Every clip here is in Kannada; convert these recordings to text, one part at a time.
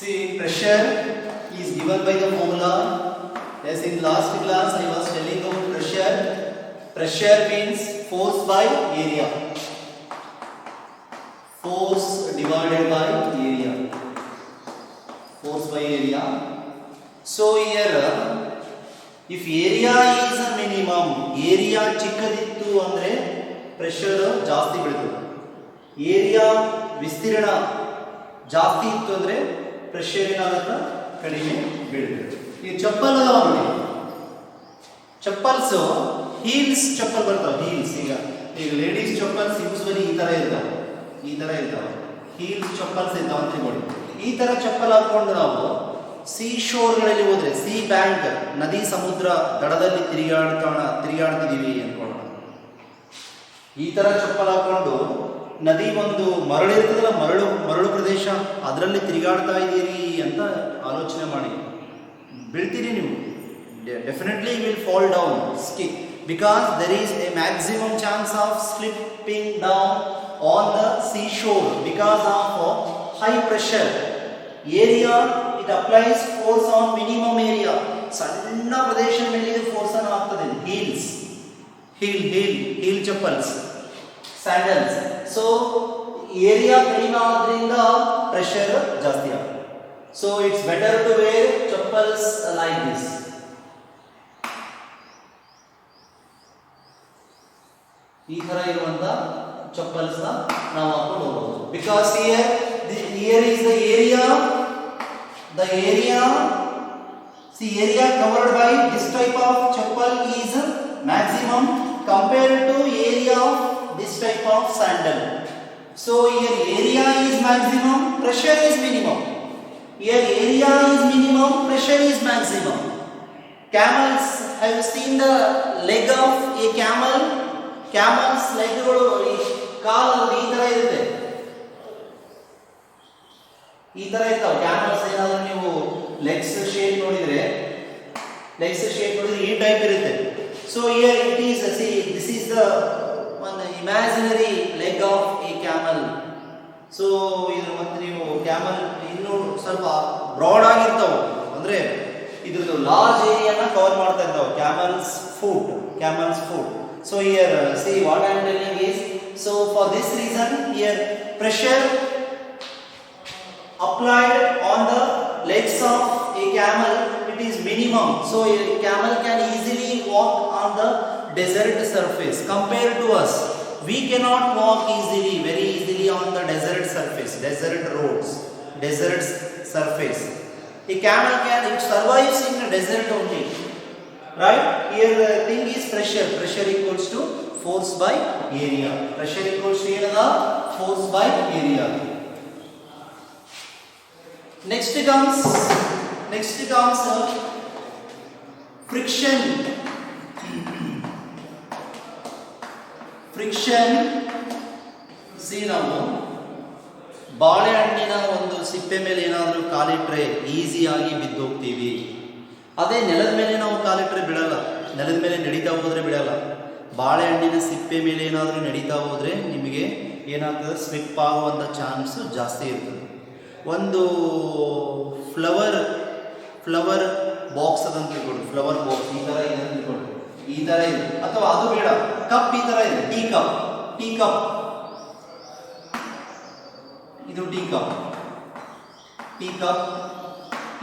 See, pressure is given by the formula. As in last class, I was telling about pressure. Pressure means force by area. Force divided by area. Force by area. So here, if area is a minimum, area ಚಿಕ್ಕದಿತ್ತು ಅಂದ್ರೆ pressure ಜಾಸ್ತಿ ಬೀಳುತ್ತದೆ. ಏರಿಯಾ ವಿಸ್ತೀರ್ಣ ಜಾಸ್ತಿ ಇತ್ತು ಅಂದ್ರೆ ಪ್ರೆಷರ್ ಏನಾಗುತ್ತೆ ಕಡಿಮೆ ಬೀಳುತ್ತೆ. ಈ ಚಪ್ಪಲ್ ಅದಾವ ನೋಡಿ, ಚಪ್ಪಲ್ಸ್ ಹೀಲ್ಸ್ ಚಪ್ಪಲ್ ಬರ್ತಾವ. ಹೀಲ್ಸ್ ಈಗ ಲೇಡೀಸ್ ಚಪ್ಪಲ್ಸ್ ಯೂಸ್ವಲಿ ಈ ತರ ಇರ್ತಾವ, ಹೀಲ್ಸ್ ಚಪ್ಪಲ್ಸ್ ಇರ್ತಾವ ಅಂತ ನೋಡಿ. ಈ ತರ ಚಪ್ಪಲ್ ಹಾಕೊಂಡು ನಾವು ಸಿ ಶೋರ್ಗಳಲ್ಲಿ ಹೋದ್ರೆ, ಸಿ ಬ್ಯಾಂಕ್ ನದಿ ಸಮುದ್ರ ದಡದಲ್ಲಿ ತಿರುಗಾಡ್ತಿದೀವಿ ಅನ್ಕೊಳ್ಳೋಣ. ಈ ತರ ಚಪ್ಪಲ್ ಹಾಕೊಂಡು ನದಿ ಒಂದು ಮರಳು ಇರ್ತದಲ್ಲ, ಮರಳು ಪ್ರದೇಶ, ಅದರಲ್ಲಿ ತಿರುಗಾಡ್ತಾ ಇದ್ದೀರಿ ಅಂತ ಆಲೋಚನೆ ಮಾಡಿ. ಬೀಳ್ತೀರಿ ನೀವು, definitely will fall down, skip, because there is a maximum chance of slipping down on the seashore because of high pressure. Area it applies force on minimum area. ಸಣ್ಣ ಪ್ರದೇಶ ಮೇಲೆ ಫೋರ್ಸ್ ಅನ್ನು ಹಾಕ್ತದೆ. Heel chappals, sandals. So area ಕಡಿಮೆ ಆದ್ರಿಂದ ಪ್ರೆಷರ್ ಜಾಸ್ತಿ ಆಗುತ್ತೆ. So it's better to wear chappals like this. ಈ ತರ ಇರುವಂತ ಚಪ್ಪಲ್ಸ್ ನಾವು ಹಾಕೊಂಡು ಹೋಗ್ಬೋದು. Because here is the area covered by this type of chappal is maximum compared to area of this type of sandal. So here area is maximum, pressure is minimum. Here area is minimum, pressure is maximum. Camels, have you seen the leg of a camel? Camel's leg ಕಾಲು ಈ ತರ ಇರುತ್ತೆ, ಈ ತರ ಇರ್ತಾವೆ ಕ್ಯಾಮಲ್ಸ್. ಏನಾದ್ರು ನೀವು ಲೆಗ್ಸ್ ಶೇಪ್ ನೋಡಿದ್ರೆ ಈ ಟೈಪ್ ಇರುತ್ತೆ. So here it is, see this is the one imaginary leg of A camel. So ಇದ್ರ ಮತ್ತೆ ನೀವು ಕ್ಯಾಮಲ್ ಇನ್ನೂ ಸ್ವಲ್ಪ ಬ್ರಾಡ್ ಆಗಿರ್ತಾವೆ, ಅಂದ್ರೆ ಇದ್ರದ್ದು ಲಾರ್ಜ್ ಏರಿಯಾನ ಕವರ್ ಮಾಡ್ತಾ ಇರ್ತಾವೆ. Camels foot. So here see what I am telling is, so for this reason here pressure applied on the legs of a camel, it is minimum. So a camel can easily walk on the desert surface compared to us. We cannot walk very easily on the desert surface, desert roads, desert surface. A camel it survives in the desert only. Right? Here the thing is pressure. Pressure equals to force by area. Pressure equals to force by area. Next comes friction. See now, ಬಾಳೆಹಣ್ಣಿನ ಒಂದು ಸಿಪ್ಪೆ ಮೇಲೆ ಏನಾದರೂ ಕಾಲಿಟ್ರೆ ಈಸಿಯಾಗಿ ಬಿದ್ದೋಗ್ತೀವಿ. ಅದೇ ನೆಲದ ಮೇಲೆ ನಾವು ಕಾಲಿಟ್ರೆ ಬಿಡಲ್ಲ, ನೆಲದ ಮೇಲೆ ನಡೀತಾ ಹೋದ್ರೆ ಬಿಡಲ್ಲ. ಬಾಳೆಹಣ್ಣಿನ ಸಿಪ್ಪೆ ಮೇಲೆ ಏನಾದರೂ ನಡೀತಾ ಹೋದ್ರೆ ನಿಮಗೆ ಏನಾಗ್ತದೆ, ಸ್ಲಿಪ್ ಆಗುವಂಥ ಚಾನ್ಸು ಜಾಸ್ತಿ ಇರ್ತದೆ. ಒಂದು ಫ್ಲವರ್ ಬಾಕ್ಸ್ ಅದಂತ ತಿಳ್ಕೊಳ್ಳಿ, ಫ್ಲವರ್ ಬಾಕ್ಸ್ ಈ ಥರ ಇದೆ ಅಂತ ತಿಳ್ಕೊಳ್ಳಿ, ಈ ಥರ ಇದೆ. ಅಥವಾ ಅದು ಬೇಡ, ಕಪ್ ಈ ಥರ ಇದೆ, ಟೀ ಕಪ್ ಇದು ಟೀ ಕಪ್,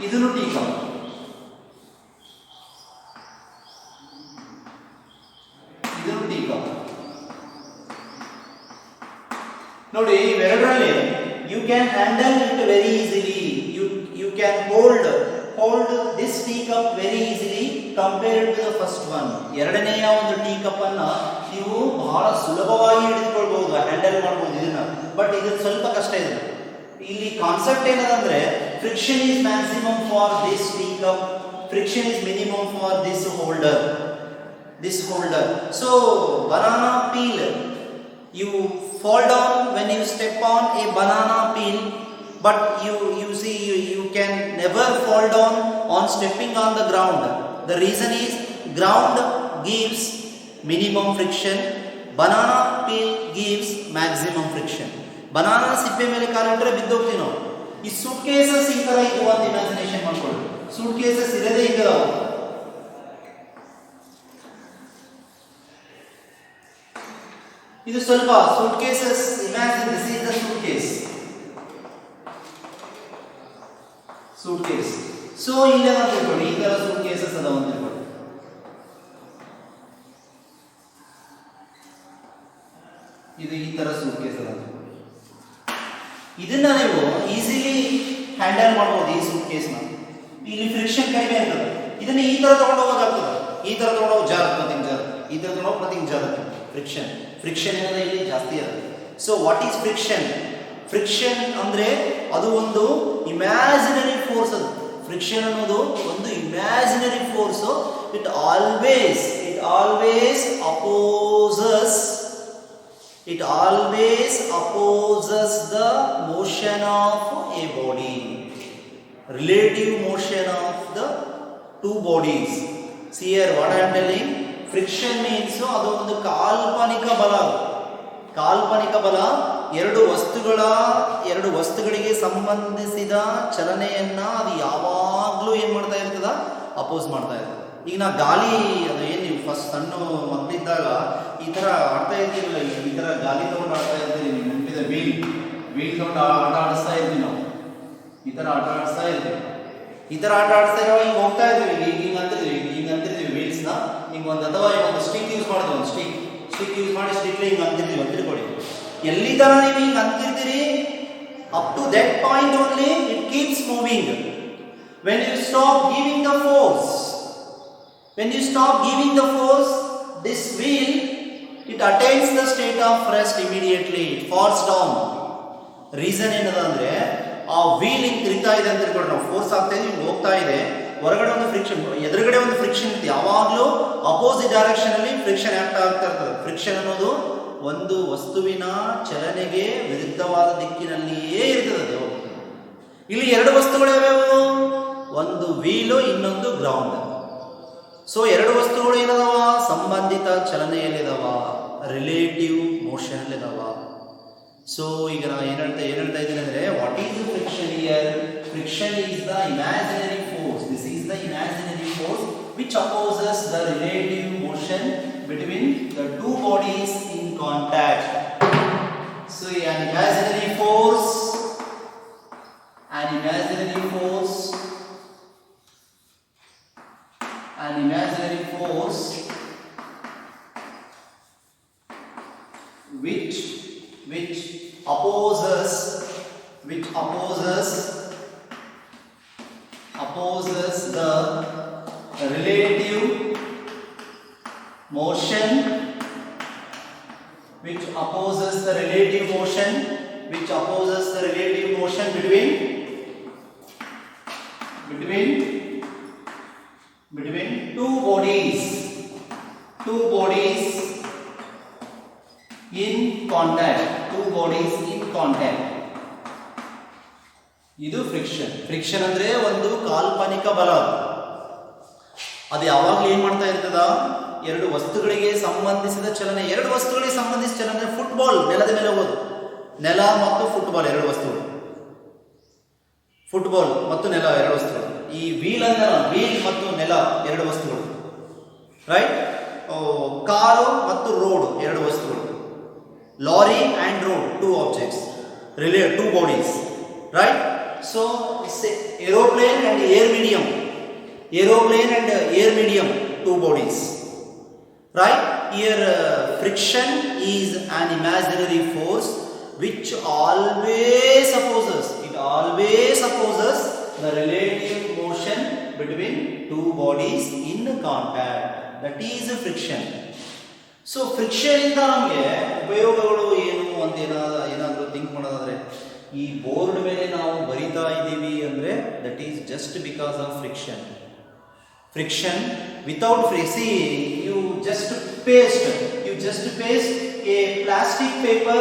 ಇದನ್ನು ಟೀ ಕಪ್. ನೋಡಿ ಇವೆರಡರಲ್ಲಿ you can handle it very easily. You can hold this tea cup very easily compared to the first one. ಎರಡನೆಯ ಒಂದು ಟೀ ಕಪ್ ಅನ್ನ ನೀವು ಬಹಳ ಸುಲಭವಾಗಿ ಹಿಡಿದುಕೊಳ್ಬಹುದು, ಹ್ಯಾಂಡಲ್ ಮಾಡಬಹುದು ಇದನ್ನ. ಬಟ್ ಇದು ಸ್ವಲ್ಪ ಕಷ್ಟ ಇದೆ. ಇಲ್ಲಿ ಕಾನ್ಸೆಪ್ಟ್ ಏನದಂದ್ರೆ friction is maximum for this tea cup, friction is minimum for this holder. So banana peel, you fall down when you step on a banana peel, but you see you can never fall down on stepping on the ground. The reason is ground gives minimum friction, banana peel gives maximum friction. Banana ಸಿಪ್ಪೆ ಮೇಲೆ ಕಾಲಿಟ್ಟರೆ ಬಿದ್ದೋಗ್ತೀವಿ ನಾವು, ಈ ಸೂಟ್ ಕೇಸಸ್ ಈ ತರ ಇದು ಅಂತ ಇಮ್ಯಾಜಿನೇಷನ್ ಮಾಡ್ಕೊಳ್ಳಿ. ಸೂಟ್ ಕೇಸಸ್ ಇರೋದೇ ಹಿಂಗದಾವ. ಇದು ಸ್ವಲ್ಪ suitcases imagine this is the suitcase. Suitcase. So ಇಲ್ಲೇ ಅಂತ ತಿಳ್ಕೊಳ್ಳಿ, ಈ ತರ ಸೂಟ್ ಕೇಸಸ್ ಅದಾವ ಅಂತ ತಿಳ್ಕೊಳ್ಳಿ. ಇದು ಈ ತರ ಸೂಟ್ ಕೇಸ್ ಅದ. ಇದನ್ನ ನೀವು ಈಸಿಲಿ ಹ್ಯಾಂಡಲ್ ಮಾಡಬಹುದು ಈ ಸೂಟ್ ಕೇಸ್ನ. ಇಲ್ಲಿ ಫ್ರಿಕ್ಷನ್ ಕಡಿಮೆ ಇರ್ತದೆ. ಇದನ್ನ ಈ ತರ ತಗೊಂಡು ಹೋಗೋದಾಗ್ತದೆ. ಈ ತರ ತಗೊಂಡು ಹೋಗಿ ಜಾರ್ ಪ್ರತಿಂಗ್ ಜಾರ್, ಈ ತರ ತಗೊಂಡು ಪ್ರತಿಂಗ್ ಜಾರ್. ಫ್ರಿಕ್ಷನ್ ಏನದ ಇಲ್ಲಿ ಜಾಸ್ತಿ ಅದ. So what is friction? Friction ಅಂದ್ರೆ ಅದು ಒಂದು ಇಮ್ಯಾಜಿನರಿ ಫೋರ್ಸ್. ಅದು ಫ್ರಿಕ್ಷನ್ ಅನ್ನೋದು ಒಂದು imaginary force. It always opposes the motion of a body, relative motion of the two bodies. See here what I am telling. Friction means ಅದು ಒಂದು ಕಾಲ್ಪನಿಕ ಬಲ. ಎರಡು ವಸ್ತುಗಳಿಗೆ ಸಂಬಂಧಿಸಿದ ಚಲನೆಯನ್ನ ಅದು ಯಾವಾಗ್ಲೂ ಏನ್ ಮಾಡ್ತಾ ಇರ್ತದ? ಅಪೋಸ್ ಮಾಡ್ತಾ ಇರ್ತದೆ. ಈಗ ನಾ ಗಾಳಿ, ಅದು ಏನು ನೀವು ಫಸ್ಟ್ ಸಣ್ಣ ಮಕ್ಕಳಿದ್ದಾಗ ಈ ತರ ಆಡ್ತಾ ಇರ್ತೀವಲ್ಲ, ಈ ತರ ಗಾಳಿ ತಗೊಂಡು ಆಡ್ತಾ ಇರ್ತೀವಿ. ನೀವು ನೆನಪಿದೆ ವೀಲ್ ತಗೊಂಡು ಆಟ ಆಡಿಸ್ತಾ ಇರ್ತೀವಿ ನಾವು. ಈ ತರ ಆಟ ಆಡಿಸ್ತಾ ಇರ್ತೀವಿ ಈಗ ಹೋಗ್ತಾ ಇರ್ತೀವಿ. ಹಿಂಗೆ ಅಂತಿರ್ತೀವಿ ವೀಲ್ಸ್ನ. ಹಿಂಗೆ ಒಂದು ಅಥವಾ ಒಂದು ಸ್ಟಿಕ್ ಯೂಸ್ ಮಾಡಿದ್ವಿ. ಒಂದು ಸ್ಟಿಕ್ ಯೂಸ್ ಮಾಡಿ ಸ್ಟಿಕ್ಲಿ ಹಿಂಗೆ ಅಂತಿರ್ತೀವಿ ಅಂತ ತಿಳ್ಕೊಳ್ಳಿ. ಎಲ್ಲಿ ತರ ನೀವು ಹಿಂಗೆ ಅಂತಿರ್ತೀರಿ, up to that point only it keeps moving. When you stop giving the force, this wheel, it attains the state of rest immediately. It falls down. Reason ಏನದ ಅಂದ್ರೆ ಆ ವೀಲ್ ಹಿಂಗ್ ತಿರುಗ್ತಾ ಇದೆ ಅಂತ ತಿಳ್ಕೊಂಡು ನಾವು ಫೋರ್ಸ್ ಆಗ್ತಾ ಇದೆ, ಹಿಂಗೆ ಹೋಗ್ತಾ ಇದೆ. ಹೊರಗಡೆ ಒಂದು ಫ್ರಿಕ್ಷನ್, ಎದುರುಗಡೆ ಒಂದು ಫ್ರಿಕ್ಷನ್ ಇರುತ್ತೆ. ಯಾವಾಗಲೂ ಅಪೋಸಿಟ್ ಡೈರೆಕ್ಷನ್ ಅಲ್ಲಿ ಫ್ರಿಕ್ಷನ್ ಆಕ್ಟ್ ಆಗ್ತಾ ಇರ್ತದೆ. ಫ್ರಿಕ್ಷನ್ ಅನ್ನೋದು ಒಂದು ವಸ್ತುವಿನ ಚಲನೆಗೆ ವಿರುದ್ಧವಾದ ದಿಕ್ಕಿನಲ್ಲಿಯೇ ಇರ್ತದೆ. ಇಲ್ಲಿ ಎರಡು ವಸ್ತುಗಳು ಯಾವ್ಯಾವು? ಒಂದು ವೀಲು, ಇನ್ನೊಂದು ಗ್ರೌಂಡ್. ಸೊ ಎರಡು ವಸ್ತುಗಳು ಏನದಾವ? ಸಂಬಂಧಿತ ಚಲನೆಯಲ್ಲಿದಾವ, ರಿಲೇಟಿವ್ ಮೋಷನ್ ಅಲ್ಲಿದಾವ. ಸೊ ಈಗ ನಾ ಏನ್ ಹೇಳ್ತಾ ಇದ್ದೀನಿ ಅಂದ್ರೆ, what is friction here? Friction is the imaginary force. This is the imaginary force which opposes the relative motion between the two bodies in contact. So an imaginary force which opposes the relative motion, between two bodies in contact. ಇದು ಫ್ರಿಕ್ಷನ್ ಅಂದ್ರೆ ಒಂದು ಕಾಲ್ಪನಿಕ ಬಲ. ಅದು ಯಾವಾಗಲೂ ಏನ್ ಮಾಡ್ತಾ ಇರ್ತದ? ಎರಡು ವಸ್ತುಗಳಿಗೆ ಸಂಬಂಧಿಸಿದ ಚಲನೆ. ಫುಟ್ಬಾಲ್ ನೆಲದ ಮೇಲೆ ಹೋಗೋದು. ನೆಲ ಮತ್ತು ಫುಟ್ಬಾಲ್ ಎರಡು ವಸ್ತುಗಳು. ಫುಟ್ಬಾಲ್ ಮತ್ತು ನೆಲ ಎರಡು ವಸ್ತುಗಳು. ಈ ವೀಲ್ ಮತ್ತು ನೆಲ ಎರಡು ವಸ್ತುಗಳು, ರೈಟ್? ಕಾರು ಮತ್ತು ರೋಡ್ ಎರಡು ವಸ್ತುಗಳು. Lorry and road, two objects, two bodies, right? So aeroplane and air medium, two bodies, right? Here friction is an imaginary force which always opposes the relative motion between two bodies in contact. That is friction. So friction ಇಂದ ನಮಗೆ ಉಪಯೋಗಗಳು ಏನು ಅಂತ ಏನಾದರೂ ಥಿಂಕ್ ಮಾಡೋದಾದ್ರೆ, ಈ ಬೋರ್ಡ್ ಮೇಲೆ ನಾವು ಬರಿತಾ ಇದ್ದೀವಿ ಅಂದ್ರೆ that is just because of friction. Without you just paste a plastic paper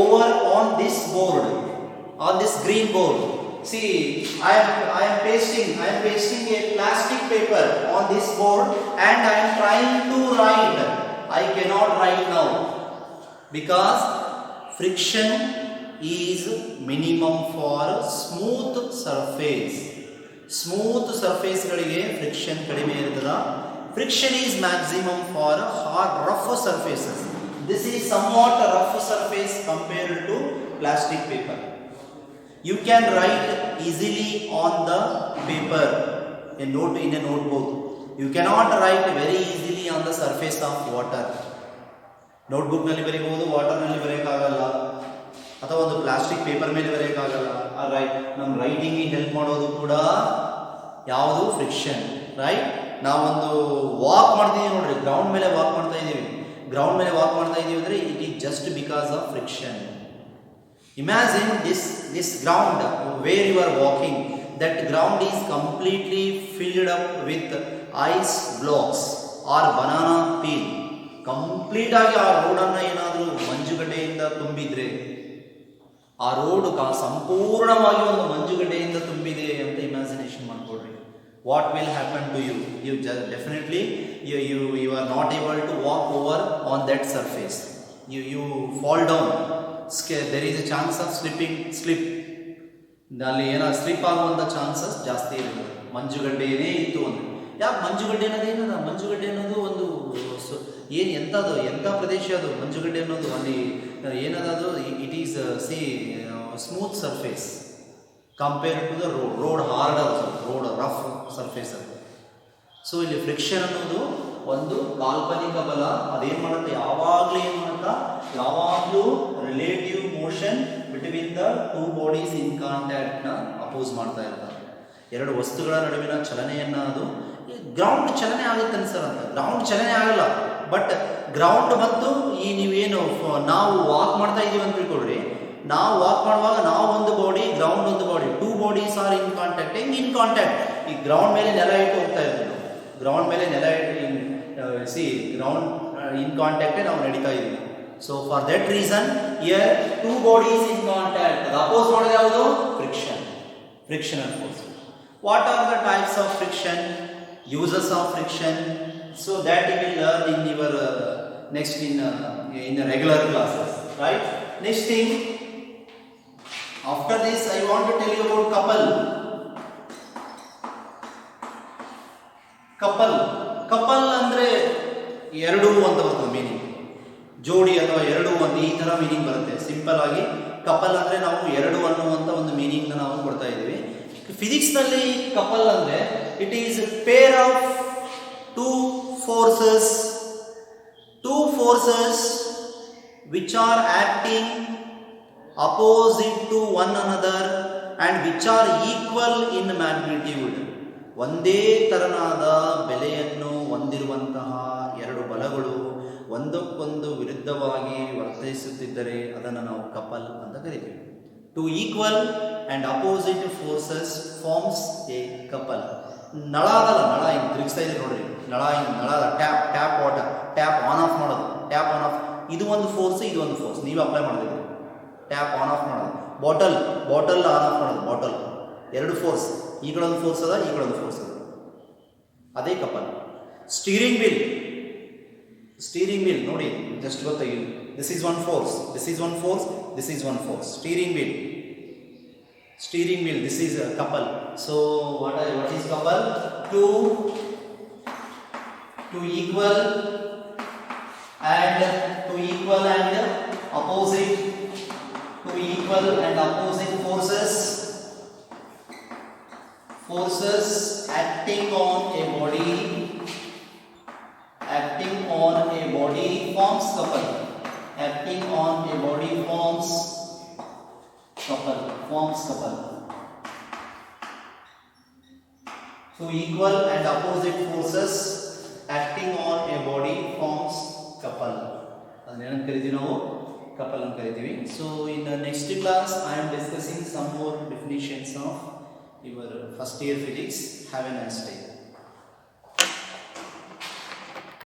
over on this board, on this green board. See, I am pasting a plastic paper on this board and I am trying to write. I cannot write now because friction is minimum for smooth surface. Smooth ಸರ್ಫೇಸ್ಗಳಿಗೆ ಫ್ರಿಕ್ಷನ್ ಕಡಿಮೆ ಇರ್ತದ. Friction is maximum for hard rough surfaces. This is somewhat rough surface compared to plastic paper. You can write easily on the paper, in a notebook. You cannot write very easily on the surface of water. Notebook ನಲ್ಲಿ ಬರೀಬಹುದು, ವಾಟರ್ ನಲ್ಲಿ ಬರೆಯಕ್ಕಾಗಲ್ಲ, ಅಥವಾ ಒಂದು ಪ್ಲಾಸ್ಟಿಕ್ ಪೇಪರ್ ಮೇಲೆ ಬರೆಯಕ್ಕಾಗಲ್ಲ. ರೈಟ್, ನಮ್ಮ ರೈಟಿಂಗ್ ಹೆಲ್ಪ್ ಮಾಡೋದು ಕೂಡ ಯಾವುದು? ಫ್ರಿಕ್ಷನ್. ರೈಟ್, ನಾವೊಂದು ವಾಕ್ ಮಾಡ್ತಿದ್ದೀವಿ ನೋಡ್ರಿ, ಗ್ರೌಂಡ್ ಮೇಲೆ ವಾಕ್ ಮಾಡ್ತಾ ಇದ್ದೀವಿ. ಗ್ರೌಂಡ್ ಮೇಲೆ ವಾಕ್ ಮಾಡ್ತಾ ಇದ್ದೀವಿ ಅಂದರೆ it is just because of friction. Imagine this ground where you are walking. That ground is completely filled up with ice blocks or banana peel. Complete ಆಗಿ ಆ ರೋಡನ್ನು ಏನಾದರೂ ಮಂಜುಗಡ್ಡೆಯಿಂದ ತುಂಬಿದ್ರೆ, ಆ ರೋಡ್ ಸಂಪೂರ್ಣವಾಗಿ ಒಂದು ಮಂಜುಗಡ್ಡೆಯಿಂದ ತುಂಬಿದೆ ಅಂತ ಇಮ್ಯಾಜಿನೇಷನ್ ಮಾಡ್ಕೊಡ್ರಿ. What will happen to you? You definitely you are not able to walk over on that surface. You fall down. There is a chance of slip. ಅಲ್ಲಿ ಏನಾದ್ರು ಸ್ಲಿಪ್ ಆಗುವಂಥ ಚಾನ್ಸಸ್ ಜಾಸ್ತಿ ಇರುತ್ತೆ. ಮಂಜುಗಡ್ಡೆಯೇ ಇತ್ತು ಅಂದರೆ. ಯಾಕೆ ಮಂಜುಗಡ್ಡೆ ಅನ್ನೋದು ಏನದ? ಮಂಜುಗಡ್ಡೆ ಅನ್ನೋದು ಒಂದು ಎಂಥದ್ದು, ಎಂಥ ಪ್ರದೇಶ ಅದು ಮಂಜುಗಡ್ಡೆ ಅನ್ನೋದು? ಅಲ್ಲಿ ಏನದು? It is smooth surface compared to the road hard, road rough surface ಅದು. ಸೊ ಇಲ್ಲಿ ಫ್ರಿಕ್ಷನ್ ಅನ್ನೋದು ಒಂದು ಕಾಲ್ಪನಿಕ ಬಲ. ಅದೇನು ಮಾಡುತ್ತೆ? ಯಾವಾಗಲೂ relative motion between the two bodies in ಕಾಂಟ್ಯಾಕ್ಟ್ನ ಅಪೋಸ್ ಮಾಡ್ತಾ ಇರ್ತಾರೆ. ಎರಡು ವಸ್ತುಗಳ ನಡುವಿನ ಚಲನೆಯನ್ನು ಅದು ಗ್ರೌಂಡ್ ಚಲನೆ ಆಗುತ್ತೆ ಸರ್ ಅಂತ. ಗ್ರೌಂಡ್ ಚಲನೆ ಆಗಲ್ಲ, ಬಟ್ ಗ್ರೌಂಡ್ ಮತ್ತು ಈ ನೀವೇನು ನಾವು ವಾಕ್ ಮಾಡ್ತಾ ಇದ್ದೀವಿ ಅಂತ ತಿಳ್ಕೊಳ್ರಿ. ನಾವು ವಾಕ್ ಮಾಡುವಾಗ ನಾವು ಒಂದು ಬಾಡಿ, ಗ್ರೌಂಡ್ ಒಂದು body, two bodies are in contact. ಹೆಂಗೆ ಇನ್ ಕಾಂಟ್ಯಾಕ್ಟ್? ಈ ಗ್ರೌಂಡ್ ಮೇಲೆ ನೆಲ ಇಟ್ಟು ಹೋಗ್ತಾ ಇದ್ದೀವಿ ನಾವು. ಗ್ರೌಂಡ್ ಮೇಲೆ ನೆಲ ಇಟ್ಟು ಗ್ರೌಂಡ್ ಇನ್ ಕಾಂಟ್ಯಾಕ್ಟೇ ನಾವು ನಡೀತಾ ಇದ್ದೀವಿ. So for that reason here two bodies in contact. ಅದು ಅಪೋಸ್ ಮಾಡೋದು ಯಾವುದು? Friction. Friction and force. What are the types of friction? Uses of friction. So that you will learn in your next in the regular classes, right? Next thing, after this I want to tell you about couple ಅಂದ್ರೆ ಎರಡು ಅಂತ ಬರ್ತದೆ ಮೀನಿಂಗ್. ಜೋಡಿ ಅಥವಾ ಎರಡು ಅಂತ ಈ ತರ ಮೀನಿಂಗ್ ಬರುತ್ತೆ. ಸಿಂಪಲ್ ಆಗಿ ಕಪಲ್ ಅಂದ್ರೆ ನಾವು ಎರಡು ಅನ್ನುವಂತ ಒಂದು ಮೀನಿಂಗ್ ನಾವು ಕೊಡ್ತಾ ಇದ್ದೀವಿ. ಫಿಸಿಕ್ಸ್ ನಲ್ಲಿ ಕಪಲ್ ಅಂದ್ರೆ it is pair of two forces which are acting opposite to one another and which are equal in magnitude. ಒಂದೇ ತರನಾದ ಬೆಲೆಯನ್ನು ಹೊಂದಿರುವಂತಹ ಎರಡು ಬಲಗಳು ಒಂದಕ್ಕೊಂದು ವಿರುದ್ಧವಾಗಿ ವರ್ತಿಸುತ್ತಿದ್ದರೆ ಅದನ್ನು ನಾವು ಕಪಲ್ ಅಂತ ಕರಿತೀವಿ. Two equal and opposite forces forms a couple. ನಳ ಅದಲ್ಲ, ನಳ ಹಿಂಗೆ ತಿರುಗಿಸ್ತಾ ಇದ್ದೀವಿ ನೋಡ್ರಿ. ನಳದ tap water, tap on off ಮಾಡೋದು, ಟ್ಯಾಪ್ ಆನ್ ಆಫ್. ಇದು ಒಂದು ಫೋರ್ಸ್, ಇದು ಒಂದು ಫೋರ್ಸ್. ನೀವು ಅಪ್ಲೈ ಮಾಡಿದ್ರಿ. ಟ್ಯಾಪ್ ಆನ್ ಆಫ್ ಮಾಡೋದು. ಬಾಟಲ್ ಆನ್ ಆಫ್ ಮಾಡೋದು. ಬಾಟಲ್ ಎರಡು ಫೋರ್ಸ್. ಈ ಕಡೆ ಒಂದು ಫೋರ್ಸ್ ಅದ, ಈ ಕಡೆ ಒಂದು ಫೋರ್ಸ್ ಅದ. ಅದೇ ಕಪಲ್. ಸ್ಟೀರಿಂಗ್ ವೀಲ್ ನೋಡಿ, ಜಸ್ಟ್ ಗೊತ್ತಾಗಿಲ್ಲ. This is one force, this is one force, this is one force. Steering wheel, this is a couple. So what is couple? Two equal and opposite forces acting on a body forms couple. Acting on a body forms couple. So equal and opposite forces acting on a body forms couple. ಅದನ್ನೇನು ಕರಿತೀವಿ ನಾವು? couple ಅಂತ ಕರಿತೀವಿ. So in the next class I am discussing some more definitions of your first year physics. Have a nice day.